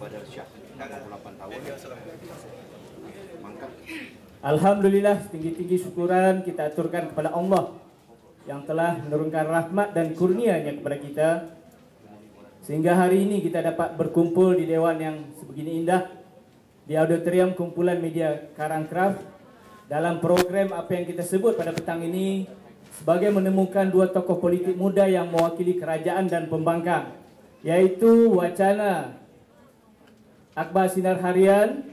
kepada Syah 28 tahun. Mangkap. Alhamdulillah, setinggi-tinggi syukuran kita aturkan kepada Allah yang telah menurunkan rahmat dan kurnia-Nya kepada kita, sehingga hari ini kita dapat berkumpul di Dewan yang sebegini indah, di auditorium kumpulan media Karangkraf, dalam program apa yang kita sebut pada petang ini sebagai menemukan dua tokoh politik muda yang mewakili kerajaan dan pembangkang, yaitu wacana Akhbar Sinar Harian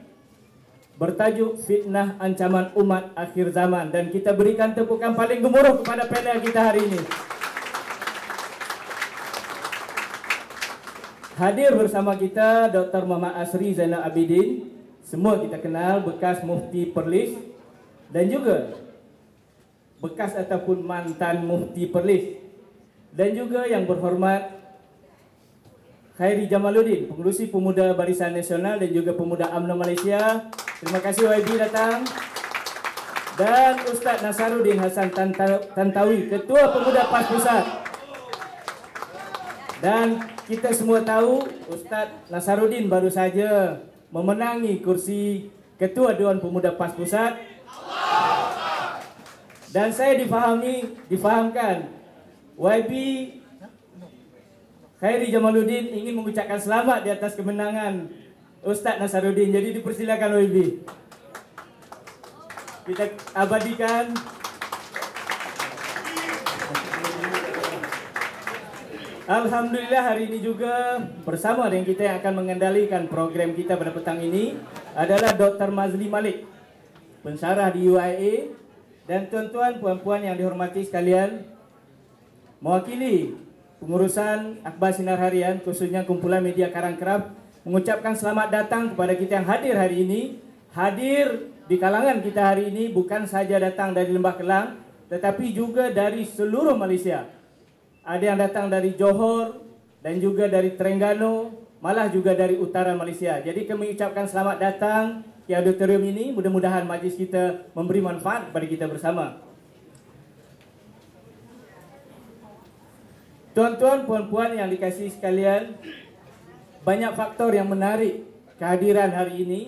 bertajuk Fitnah Ancaman Umat Akhir Zaman, dan kita berikan tepukan paling gemuruh kepada panel kita hari ini. Hadir bersama kita Dr. Muhammad Asri Zainal Abidin, semua kita kenal, bekas Mufti Perlis dan juga bekas ataupun mantan Mufti Perlis, dan juga yang berhormat Khairi Jamaluddin, Pengerusi Pemuda Barisan Nasional dan juga Pemuda UMNO Malaysia. Terima kasih YB datang. Dan Ustaz Nasaruddin Hassan Tantawi, Ketua Pemuda PAS Pusat. Dan kita semua tahu Ustaz Nasaruddin baru saja memenangi kursi Ketua Dewan Pemuda PAS Pusat. Dan saya difahamkan YB Khairi Jamaluddin ingin mengucapkan selamat di atas kemenangan Ustaz Nasaruddin. Jadi dipersilakan YB. Kita abadikan. Alhamdulillah, hari ini juga bersama dengan kita yang akan mengendalikan program kita pada petang ini adalah Dr. Mazli Malik, pensyarah di UIA, dan tuan-tuan, puan-puan yang dihormati sekalian, mewakili pengurusan Akhbar Sinar Harian, khususnya kumpulan media Karangkraf, mengucapkan selamat datang kepada kita yang hadir hari ini. Hadir di kalangan kita hari ini bukan saja datang dari Lembah Kelang, tetapi juga dari seluruh Malaysia. Ada yang datang dari Johor dan juga dari Terengganu, malah juga dari utara Malaysia. Jadi kami ucapkan selamat datang di auditorium ini. Mudah-mudahan majlis kita memberi manfaat kepada kita bersama. Tuan-tuan, puan-puan yang dikasihi sekalian, banyak faktor yang menarik kehadiran hari ini.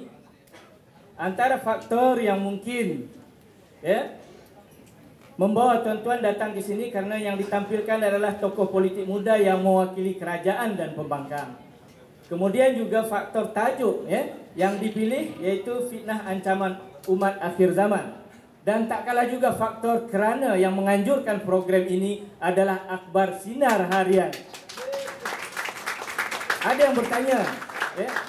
Antara faktor yang mungkin membawa tuan-tuan datang ke sini karena yang ditampilkan adalah tokoh politik muda yang mewakili kerajaan dan pembangkang. Kemudian juga faktor tajuk yang dipilih, yaitu Fitnah Ancaman Umat Akhir Zaman. Dan tak kalah juga faktor kerana yang menganjurkan program ini adalah Akhbar Sinar Harian. Ada yang bertanya,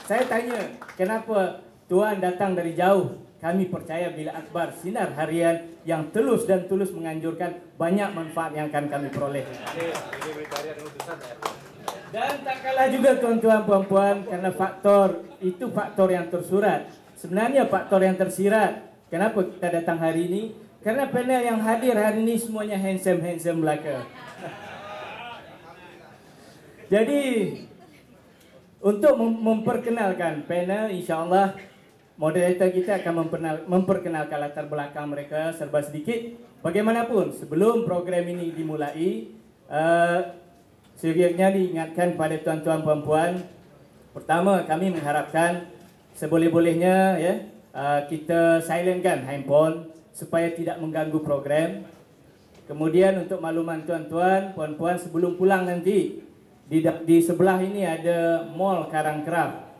saya tanya, kenapa tuan datang dari jauh? Kami percaya bila Akhbar Sinar Harian yang tulus dan tulus menganjurkan, banyak manfaat yang akan kami peroleh. Dan tak kalah juga tuan-tuan, puan-puan, karena faktor itu faktor yang tersurat. Sebenarnya faktor yang tersirat. Kenapa kita datang hari ini? Karena panel yang hadir hari ini semuanya handsome belaka. Jadi untuk memperkenalkan panel, insya-Allah moderator kita akan memperkenalkan latar belakang mereka serba sedikit. Bagaimanapun sebelum program ini dimulai, seyogyanya diingatkan pada tuan-tuan puan-puan, pertama kami mengharapkan seboleh-bolehnya kita silentkan handphone supaya tidak mengganggu program. Kemudian untuk makluman tuan-tuan, puan-puan, sebelum pulang nanti di sebelah ini ada Mall Karangkraf.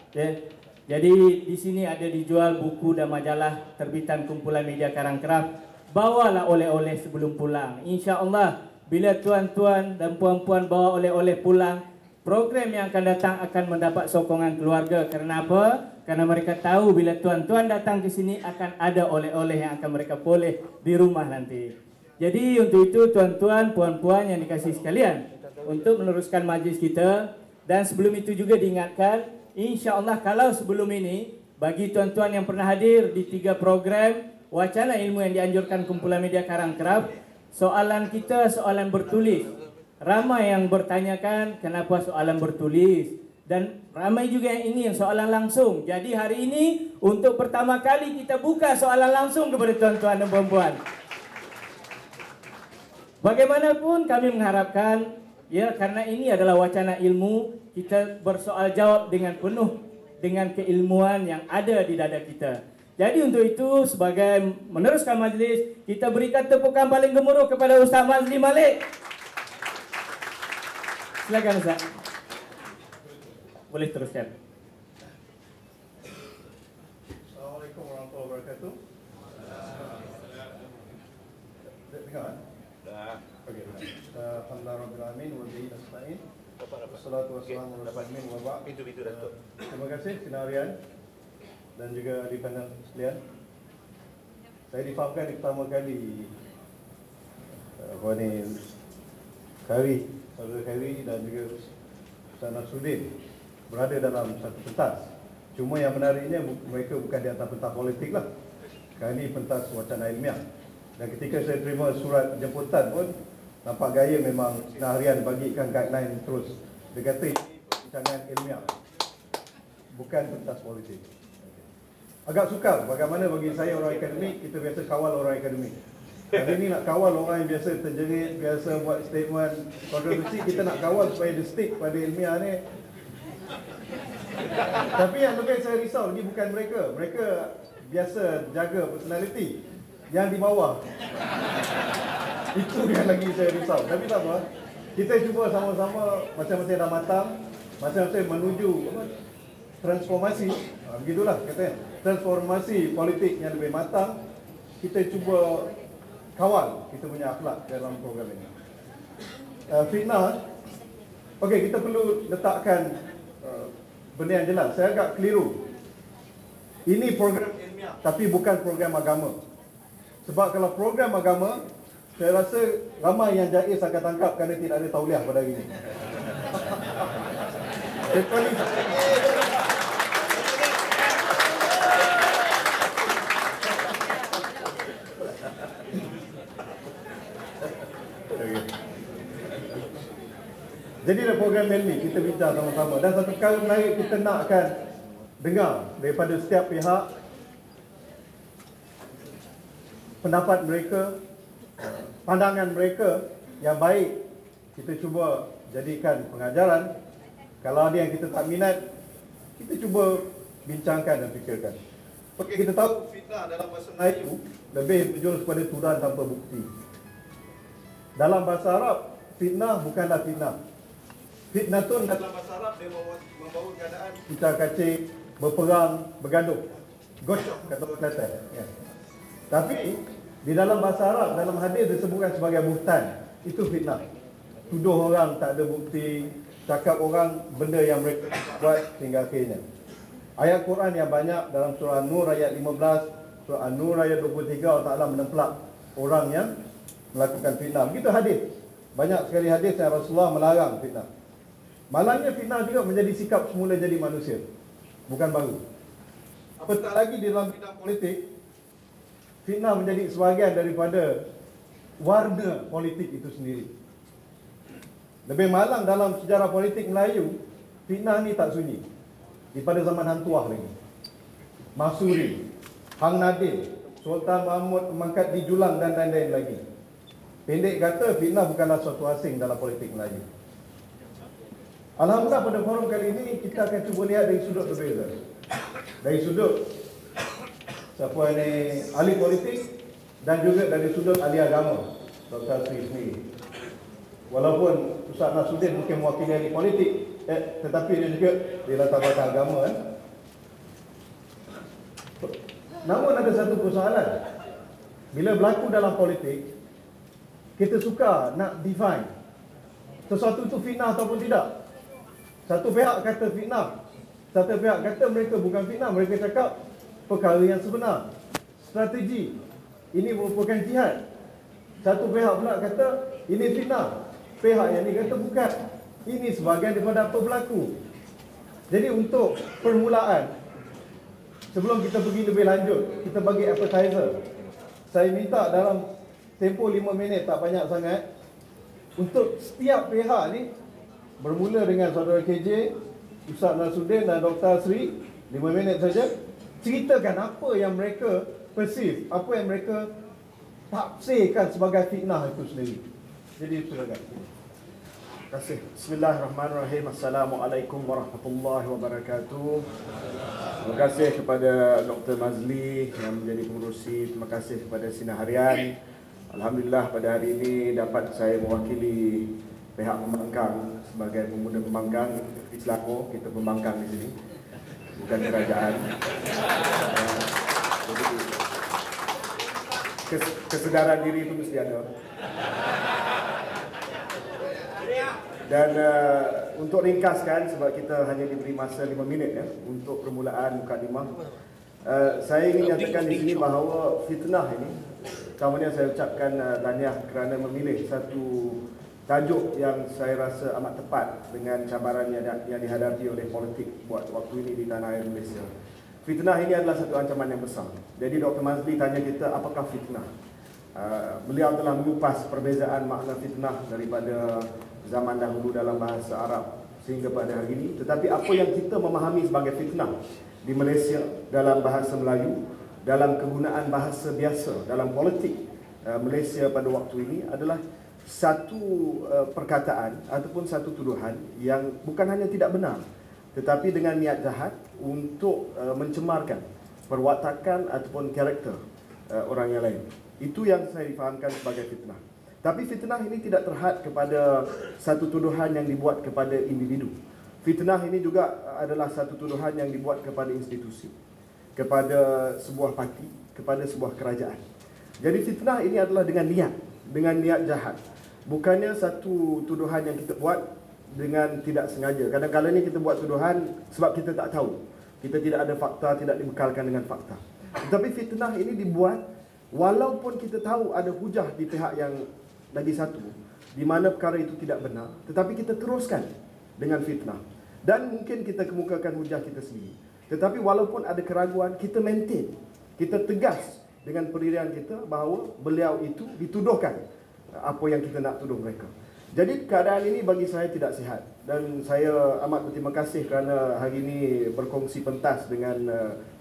Jadi di sini ada dijual buku dan majalah terbitan kumpulan media Karangkraf. Bawalah oleh-oleh sebelum pulang. Insya-Allah bila tuan-tuan dan puan-puan bawa oleh-oleh pulang, program yang akan datang akan mendapat sokongan keluarga. Kerana apa? Karena mereka tahu bila tuan-tuan datang ke sini akan ada oleh-oleh yang akan mereka boleh di rumah nanti. Jadi untuk itu tuan-tuan, puan-puan yang dikasihi sekalian, untuk meneruskan majlis kita, dan sebelum itu juga diingatkan, insya-Allah kalau sebelum ini bagi tuan-tuan yang pernah hadir di 3 program wacana ilmu yang dianjurkan kumpulan media Karangkraf, soalan kita soalan bertulis. Ramai yang bertanyakan kenapa soalan bertulis, dan ramai juga yang ingin soalan langsung. Jadi hari ini untuk pertama kali kita buka soalan langsung kepada tuan-tuan dan puan-puan. Bagaimanapun kami mengharapkan, karena ini adalah wacana ilmu, kita bersoal jawab dengan penuh dengan keilmuan yang ada di dada kita. Jadi untuk itu, sebagai meneruskan majlis, kita berikan tepukan paling gemuruh kepada Ustaz Mazli Malik. Silakan Ustaz. Boleh teruskan. Assalamualaikum warahmatullahi wabarakatuh. Dengar? Dah. Okey. Alhamdulillah rabbil alamin wa bihi nasta'in. Wassalatu wassalamu ala rasulillah wa ba'd. Pintu-pintu dah tutup. Terima kasih Sinarian dan juga di panel sekalian. Saya difahamkan di pertama kali Saudara Khairi dan juga Ustaz Nasruddin berada dalam satu pentas. Cuma yang menariknya mereka bukan di atas pentas politik lah. Kali ini pentas wacana ilmiah. Dan ketika saya terima surat jemputan pun, nampak gaya memang Sinarian bagikan guideline terus. Dia kata ini perbincangan ilmiah, bukan pentas politik. Agak sukar bagaimana bagi saya orang akademik, kita biasa kawal orang akademik. Kali ini nak kawal orang yang biasa terjerit, biasa buat statement kontroversi, kita nak kawal supaya dia stick pada ilmiah ni. Tapi yang lebih saya risau lagi bukan mereka. Mereka biasa jaga personality. Yang di bawah, itu yang lagi saya risau. Tapi tak apa, kita cuba sama-sama macam-macam dah matang, macam-macam menuju transformasi, begitulah katanya, transformasi politik yang lebih matang. Kita cuba kawal kita punya akhlak dalam program ini. Fitnah, okey, kita perlu letakkan benda yang jelas. Saya agak keliru. Ini program ilmiah, tapi bukan program agama. Sebab kalau program agama, saya rasa ramai yang jais akan tangkap kerana tidak ada tauliah pada hari ini. Kecuali jadi dalam program ilmi kita bincang sama-sama. Dan satu perkara menarik kita nakkan dengar daripada setiap pihak pendapat mereka, pandangan mereka yang baik. Kita cuba jadikan pengajaran. Kalau ada yang kita tak minat, kita cuba bincangkan dan fikirkan. Okey, kita tahu fitnah dalam bahasa Melayu lebih berjurus kepada tuduhan tanpa bukti. Dalam bahasa Arab, fitnah bukanlah fitnah. Fitnatun dalam bahasa Arab dia membawa keadaan kita kacik, berperang, bergaduh. Gosok kata orang Kelantan. Ya. Tapi di dalam bahasa Arab, dalam hadis disebutkan sebagai buhtan. Itu fitnah. Tuduh orang tak ada bukti, cakap orang benda yang mereka buat hingga akhirnya. Ayat Quran yang banyak dalam surah An-Nur ayat 15, surah An-Nur ayat 23, Allah Ta'ala menempelak orang yang melakukan fitnah. Begitu hadis. Banyak sekali hadis yang Rasulullah melarang fitnah. Malangnya fitnah juga menjadi sikap semula jadi manusia, bukan baru. Apatah lagi di dalam bidang politik, fitnah menjadi sebahagian daripada warna politik itu sendiri. Lebih malang dalam sejarah politik Melayu, fitnah ni tak sunyi. Daripada zaman Hang Tuah lagi, Mahsuri, Hang Nadir, Sultan Mahmud Mangkat di Julang dan lain-lain lagi. Pendek kata, fitnah bukanlah suatu asing dalam politik Melayu. Alhamdulillah pada forum kali ini kita akan cuba lihat dari sudut berbeza. Dari sudut siapa ini ahli politik dan juga dari sudut ahli agama, Dr. Sri sendiri. Walaupun Ustaz Nasruddin mungkin mewakili ahli politik, tetapi dia juga di latar belakang agama. Namun ada satu persoalan. Bila berlaku dalam politik, kita suka nak define sesuatu itu fitnah ataupun tidak. Satu pihak kata fitnah, satu pihak kata mereka bukan fitnah, mereka cakap perkara yang sebenar, strategi. Ini merupakan jihad. Satu pihak pula kata ini fitnah, pihak yang ini kata bukan. Ini sebahagian daripada apa berlaku. Jadi untuk permulaan, sebelum kita pergi lebih lanjut, kita bagi appetizer. Saya minta dalam tempoh 5 minit, tak banyak sangat, untuk setiap pihak ni, bermula dengan saudara KJ, Ustaz Nasruddin dan Dr. Sri, 5 minit saja, ceritakan apa yang mereka perceive, apa yang mereka tafsirkan sebagai fitnah itu sendiri. Jadi silakan. Terima kasih. Bismillahirrahmanirrahim. Assalamualaikum warahmatullahi wabarakatuh. Terima kasih kepada Dr. Mazli yang menjadi pengerusi. Terima kasih kepada Sinar Harian. Alhamdulillah pada hari ini dapat saya mewakili pihak pembangkang sebagai pemuda pembangkang di Selangor. Kita pembangkang di sini, bukan kerajaan. Jadi kesedaran diri itu mesti ada. Dan untuk ringkaskan, sebab kita hanya diberi masa 5 minit ya untuk permulaan mukadimah, saya ingin nyatakan di sini bahawa fitnah ini, utamanya saya ucapkan tahniah kerana memilih satu tajuk yang saya rasa amat tepat dengan cabaran yang dihadapi oleh politik buat waktu ini di tanah air Malaysia. Fitnah ini adalah satu ancaman yang besar. Jadi Dr. Mazli tanya kita, apakah fitnah? Beliau telah mengupas perbezaan makna fitnah daripada zaman dahulu dalam bahasa Arab sehingga pada hari ini. Tetapi apa yang kita memahami sebagai fitnah di Malaysia dalam bahasa Melayu, dalam kegunaan bahasa biasa, dalam politik Malaysia pada waktu ini adalah satu perkataan ataupun satu tuduhan yang bukan hanya tidak benar, tetapi dengan niat jahat untuk mencemarkan perwatakan ataupun karakter orang yang lain. Itu yang saya fahamkan sebagai fitnah. Tapi fitnah ini tidak terhad kepada satu tuduhan yang dibuat kepada individu. Fitnah ini juga adalah satu tuduhan yang dibuat kepada institusi, kepada sebuah parti, kepada sebuah kerajaan. Jadi fitnah ini adalah dengan niat jahat. Bukannya satu tuduhan yang kita buat dengan tidak sengaja. Kadang-kadang ni kita buat tuduhan sebab kita tak tahu. Kita tidak ada fakta, tidak dibekalkan dengan fakta. Tetapi fitnah ini dibuat walaupun kita tahu ada hujah di pihak yang lagi satu di mana perkara itu tidak benar, tetapi kita teruskan dengan fitnah. Dan mungkin kita kemukakan hujah kita sendiri. Tetapi walaupun ada keraguan, kita maintain, kita tegas dengan pendirian kita bahawa beliau itu dituduhkan apa yang kita nak tuduh mereka. Jadi keadaan ini bagi saya tidak sihat. Dan saya amat berterima kasih kerana hari ini berkongsi pentas dengan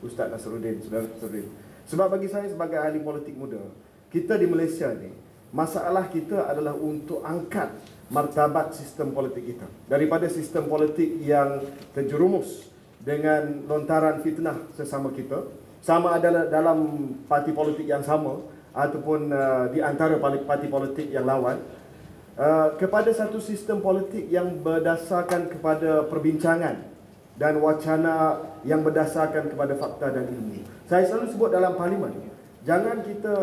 Ustaz Nasruddin, Saudara Nasruddin. Sebab bagi saya sebagai ahli politik muda, kita di Malaysia ni, masalah kita adalah untuk angkat martabat sistem politik kita. Daripada sistem politik yang terjerumus dengan lontaran fitnah sesama kita, sama ada dalam parti politik yang sama ataupun di antara parti politik yang lawan, kepada satu sistem politik yang berdasarkan kepada perbincangan dan wacana yang berdasarkan kepada fakta dan ilmu. Saya selalu sebut dalam parlimen, jangan kita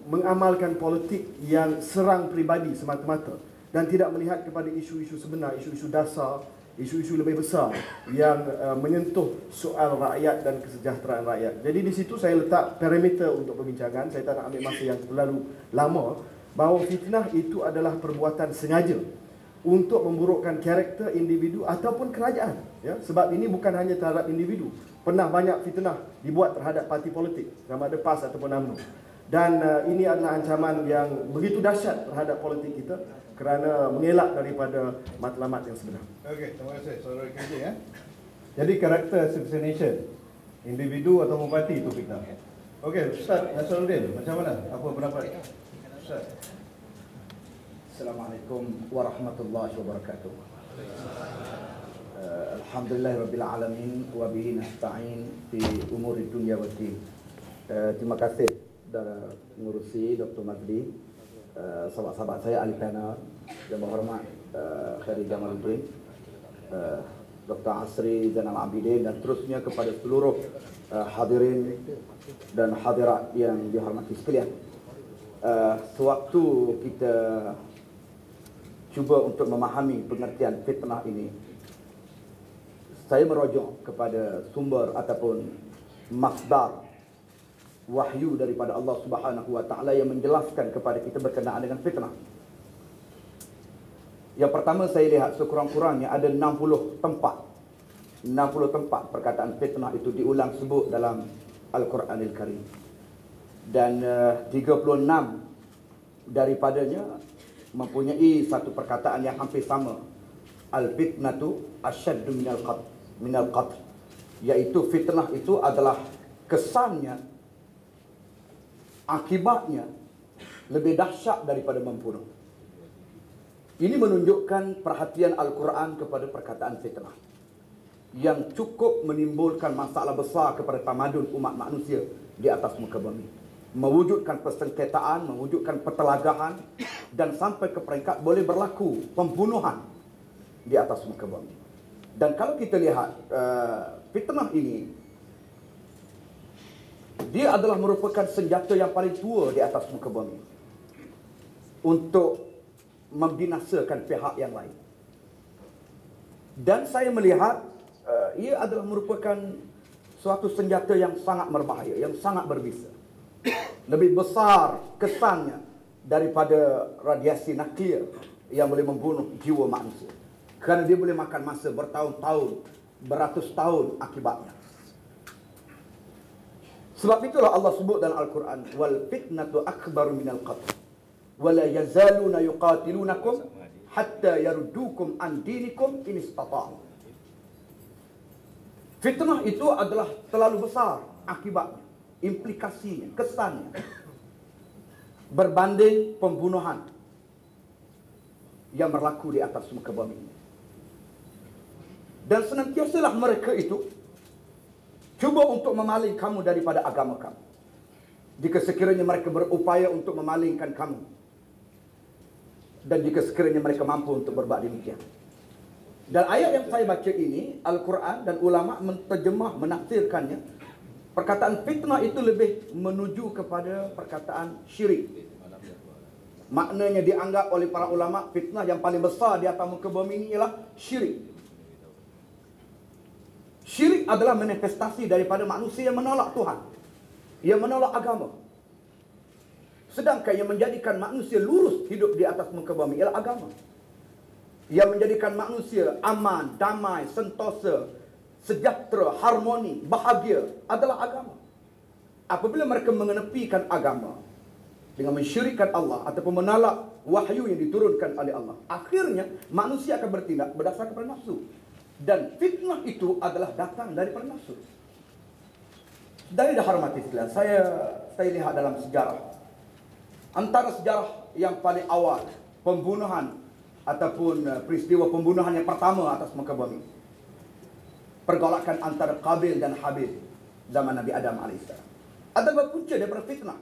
mengamalkan politik yang serang peribadi semata-mata dan tidak melihat kepada isu-isu sebenar, isu-isu dasar, isu-isu lebih besar yang menyentuh soal rakyat dan kesejahteraan rakyat. Jadi di situ saya letak parameter untuk perbincangan. Saya tak nak ambil masa yang terlalu lama, bahawa fitnah itu adalah perbuatan sengaja untuk memburukkan karakter individu ataupun kerajaan. Ya, sebab ini bukan hanya terhadap individu. Pernah banyak fitnah dibuat terhadap parti politik, sama ada PAS ataupun UMNO. Dan ini adalah ancaman yang begitu dahsyat terhadap politik kita kerana mengelak daripada matlamat yang sebenar. Okey, terima kasih Saudara KJ ya. Jadi karakter assassination, individu atau parti itu fitnah. Okey, Ustaz Nasruddin, macam mana? Apa pendapat Ustaz? Assalamualaikum warahmatullahi wabarakatuh. Alhamdulillahirabbil alamin wa bihi nasta'in fi umuri dunya waddin. Terima kasih Saudara Pengerusi Dr. Mazli, sahabat-sahabat saya ahli panel yang berhormat Khairi Jamaluddin, Dr. Asri Zainal Abidin dan terusnya kepada seluruh hadirin dan hadirat yang dihormati sekalian. Sewaktu kita cuba untuk memahami pengertian fitnah ini, saya merujuk kepada sumber ataupun masdar wahyu daripada Allah Subhanahu wa taala yang menjelaskan kepada kita berkenaan dengan fitnah. Yang pertama saya lihat sekurang-kurangnya ada 60 tempat perkataan fitnah itu diulang sebut dalam Al-Quranil Karim. Dan 36 daripadanya mempunyai satu perkataan yang hampir sama. Al-fitnatu asyaddu minal qatl. Iaitu fitnah itu adalah kesannya, akibatnya lebih dahsyat daripada membunuh. Ini menunjukkan perhatian Al-Quran kepada perkataan fitnah yang cukup menimbulkan masalah besar kepada tamadun umat manusia di atas muka bumi. Mewujudkan persengketaan, mewujudkan pertelagahan dan sampai ke peringkat boleh berlaku pembunuhan di atas muka bumi. Dan kalau kita lihat fitnah ini, dia adalah merupakan senjata yang paling tua di atas muka bumi untuk membinasakan pihak yang lain. Dan saya melihat ia adalah merupakan suatu senjata yang sangat berbahaya, yang sangat berbisa. Lebih besar kesannya daripada radiasi nuklear yang boleh membunuh jiwa manusia. Kerana dia boleh makan masa bertahun-tahun, beratus tahun akibatnya. Sebab itulah Allah sebut dalam Al-Quran, wal fitnatu akbaru minal qatl wala yazaluna yuqatilunakum hatta yaruddukum an dinikum in istata'u. Fitnah itu adalah terlalu besar akibatnya, implikasinya, kesannya, berbanding pembunuhan yang berlaku di atas muka bumi ini. Dan senantiasalah mereka itu cuba untuk memaling kamu daripada agama kamu. Jika sekiranya mereka berupaya untuk memalingkan kamu, dan jika sekiranya mereka mampu untuk berbuat demikian. Dan ayat yang saya baca ini, Al-Quran dan ulama menterjemah, menafsirkannya. Perkataan fitnah itu lebih menuju kepada perkataan syirik. Maknanya dianggap oleh para ulama, fitnah yang paling besar di atas muka bumi ini ialah syirik. Syirik adalah manifestasi daripada manusia yang menolak Tuhan, yang menolak agama. Sedangkan yang menjadikan manusia lurus hidup di atas muka bumi ialah agama. Yang menjadikan manusia aman, damai, sentosa, sejahtera, harmoni, bahagia adalah agama. Apabila mereka mengenepikan agama dengan mensyirikkan Allah ataupun menolak wahyu yang diturunkan oleh Allah, akhirnya manusia akan bertindak berdasarkan pada nafsu. Dan fitnah itu adalah datang daripada nafsu. Dari dah hormati sekalian, saya lihat dalam sejarah, antara sejarah yang paling awal pembunuhan ataupun peristiwa pembunuhan yang pertama atas muka bumi, pergolakan antara Qabil dan Habil zaman Nabi Adam AS, adalah berpunca daripada fitnah,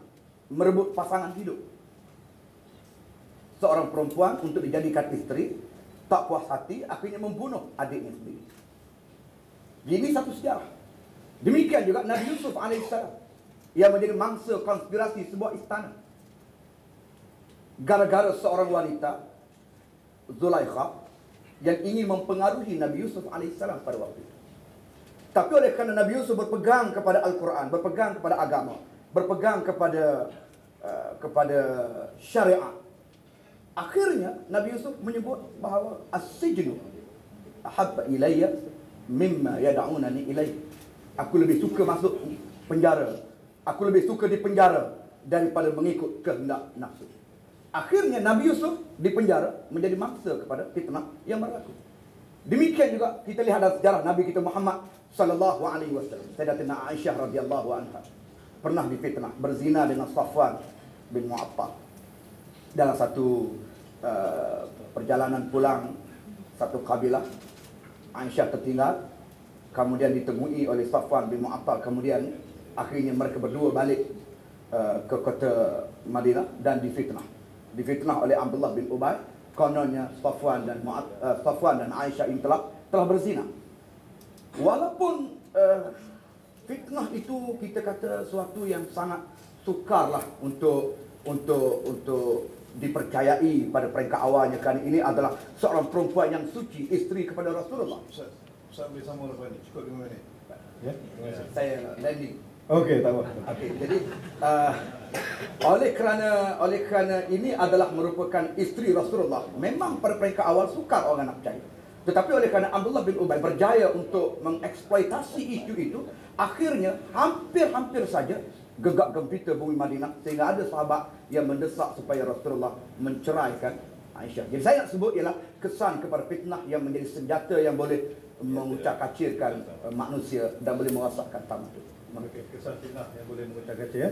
merebut pasangan hidup. Seorang perempuan untuk dijadikan isteri, tak puas hati, akhirnya membunuh adiknya sendiri. Ini satu sejarah. Demikian juga Nabi Yusuf AS yang menjadi mangsa konspirasi sebuah istana, gara-gara seorang wanita, Zulaikha, yang ingin mempengaruhi Nabi Yusuf AS pada waktu itu. Tapi oleh kerana Nabi Yusuf berpegang kepada Al-Quran, berpegang kepada agama, berpegang kepada syariat, akhirnya Nabi Yusuf menyebut bahawa as-sijnu ahabba ilayya mimma yad'unani ilayhi. Aku lebih suka masuk penjara, aku lebih suka di penjara daripada mengikut kehendak nafsu. Akhirnya Nabi Yusuf di penjara menjadi mangsa kepada fitnah yang berlaku. Demikian juga kita lihat dalam sejarah Nabi kita Muhammad sallallahu alaihi wasallam. Sayyidatina Aisyah radhiyallahu anha pernah difitnah berzina dengan Safwan bin Mu'attal. Dalam satu perjalanan pulang satu kabilah, Aisyah tertinggal, kemudian ditemui oleh Safwan bin Mu'attal. Kemudian akhirnya mereka berdua balik ke kota Madinah dan difitnah oleh Abdullah bin Ubay. Kononnya Safwan dan Aisyah ini telah berzina. Walaupun fitnah itu kita kata suatu yang sangat sukarlah untuk dipercayai pada peringkat awalnya, kerana ini adalah seorang perempuan yang suci, isteri kepada Rasulullah. Ustaz boleh sambung lepas ni, cukup 5 minit. Ya, terima kasih. Saya landing. Okey, tak apa. Okey, jadi oleh kerana ini adalah merupakan isteri Rasulullah, memang pada peringkat awal sukar orang nak percaya. Tetapi oleh kerana Abdullah bin Ubay berjaya untuk mengeksploitasi isu itu, akhirnya hampir saja gegap gempita bumi Madinah, sehingga ada sahabat yang mendesak supaya Rasulullah menceraikan Aisyah. Jadi saya nak sebut ialah kesan kepada fitnah yang menjadi senjata yang boleh mengucak-kacirkan manusia dan boleh merosakkan tamadun. Okey, kesan fitnah yang boleh mengucak-kacir ya.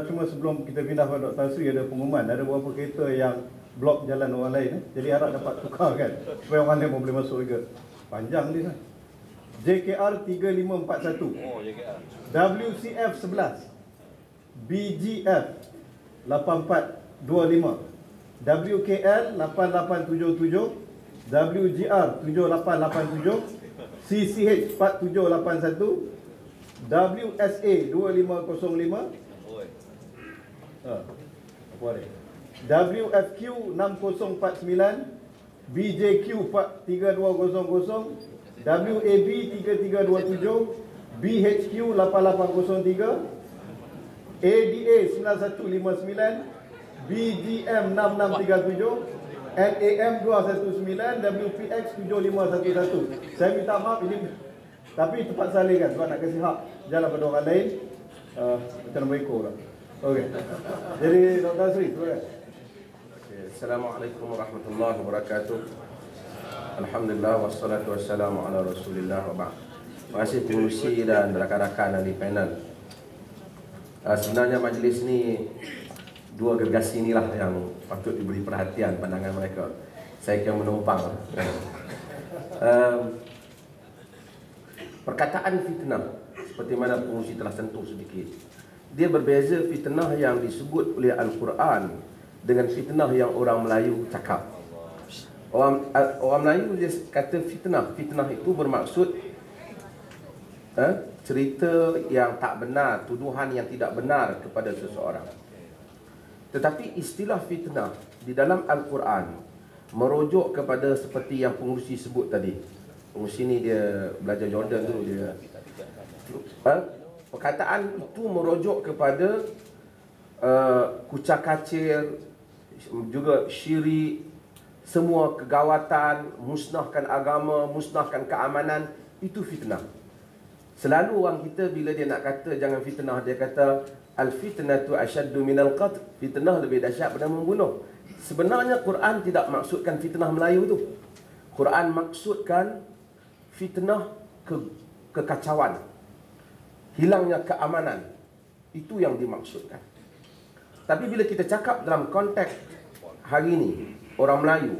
Cuma sebelum kita pindah pada Dr. Sri, ada pengumuman, ada beberapa kereta yang blok jalan orang lain. Jadi harap dapat tukar kan, supaya orang lain pun boleh masuk juga. Panjang dia kan. JKR 3541, WCF 11, BGF 8425, WKL 8877, WGR 7887, CCH 4781, WSA 2505, WFQ 6049, BJQ 3200, WAB 3327, BHQ 8803, ADA 9159, BGM 6637, NAM 219, WPX 7511. Saya minta maaf ini, tapi tepat salih kan, sebab nak kasi hak jalan pada orang lain. Macam nombor ekor lah. Okey. Jadi Dr. Sri, silakan. Assalamualaikum warahmatullahi wabarakatuh. Alhamdulillah wassalatu wassalamu ala Rasulillah wa ba'd. Terima kasih pengurusi dan rakan-rakan ahli panel. Sebenarnya majlis ni, dua gergasi inilah yang patut diberi perhatian pandangan mereka. Saya kira menumpang. Perkataan fitnah, seperti mana pengurusi telah sentuh sedikit, dia berbeza fitnah yang disebut oleh Al-Quran dengan fitnah yang orang Melayu cakap. Orang Melayu dia kata fitnah. Fitnah itu bermaksud cerita yang tak benar, tuduhan yang tidak benar kepada seseorang. Tetapi istilah fitnah di dalam Al-Quran merujuk kepada seperti yang pengurusi sebut tadi. Pengurusi ni dia belajar Jordan dulu dia. Perkataan itu merujuk kepada kucak-kacir, juga syirik, semua kegawatan, musnahkan agama, musnahkan keamanan, itu fitnah. Selalu orang kita bila dia nak kata jangan fitnah, dia kata al-fitnatu asyaddu minal qatl. Fitnah lebih dahsyat daripada membunuh. Sebenarnya Quran tidak maksudkan fitnah Melayu tu. Quran maksudkan fitnah kekacauan, hilangnya keamanan. Itu yang dimaksudkan. Tapi bila kita cakap dalam konteks hari ini, orang Melayu,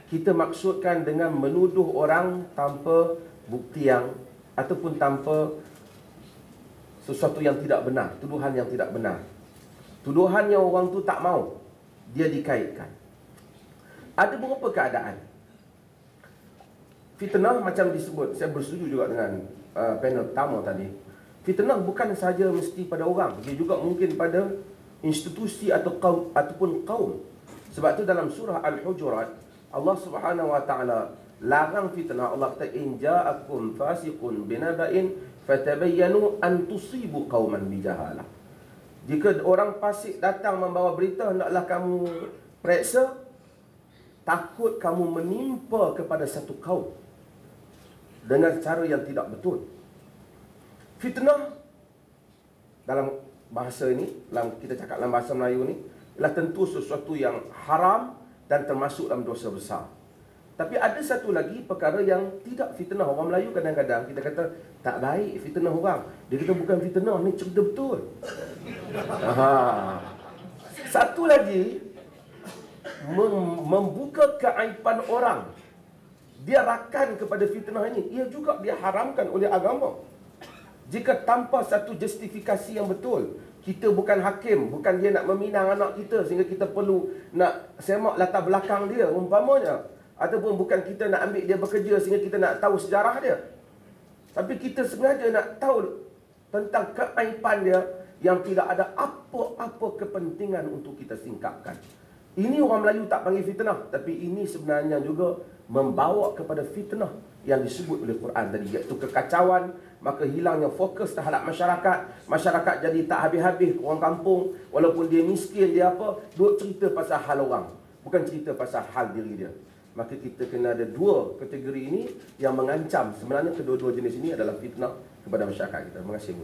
kita maksudkan dengan menuduh orang tanpa bukti yang, ataupun tanpa sesuatu yang tidak benar, tuduhan yang tidak benar. Tuduhan yang orang tu tak mau dia dikaitkan. Ada beberapa keadaan. Fitnah macam disebut, saya bersetuju juga dengan panel pertama tadi. Fitnah bukan sahaja mesti pada orang, dia juga mungkin pada institusi atau kaum, ataupun kaum. Sebab tu dalam surah Al-Hujurat, Allah Subhanahu wa taala larang fitnah. Allah kata in ja'akum fasiqun binaba'in fatabayyanu an tusibu qauman bijahalah. Jika orang fasik datang membawa berita, hendaklah kamu periksa, takut kamu menimpa kepada satu kaum dengan cara yang tidak betul. Fitnah dalam bahasa ini, kita cakap dalam bahasa Melayu ni, ialah tentu sesuatu yang haram dan termasuk dalam dosa besar. Tapi ada satu lagi perkara yang tidak fitnah. Orang Melayu kadang-kadang kita kata tak baik fitnah orang. Dia kata bukan fitnah, ni cerita betul. Satu lagi, membuka keaiban orang. Dia rakan kepada fitnah ini. Ia juga diharamkan oleh agama. Jika tanpa satu justifikasi yang betul. Kita bukan hakim, bukan dia nak meminang anak kita sehingga kita perlu nak semak latar belakang dia umpamanya, ataupun bukan kita nak ambil dia bekerja sehingga kita nak tahu sejarah dia, tapi kita sengaja nak tahu tentang keaiban dia yang tidak ada apa-apa kepentingan untuk kita singkapkan. Ini orang Melayu tak panggil fitnah, tapi ini sebenarnya juga membawa kepada fitnah yang disebut oleh Quran tadi, iaitu kekacauan, maka hilangnya fokus terhadap masyarakat. Masyarakat jadi tak habis-habis, orang kampung walaupun dia miskin, dia apa, duk cerita pasal hal orang, bukan cerita pasal hal diri dia. Maka kita kena ada dua kategori ini yang mengancam. Sebenarnya kedua-dua jenis ini adalah fitnah kepada masyarakat kita. Terima kasih.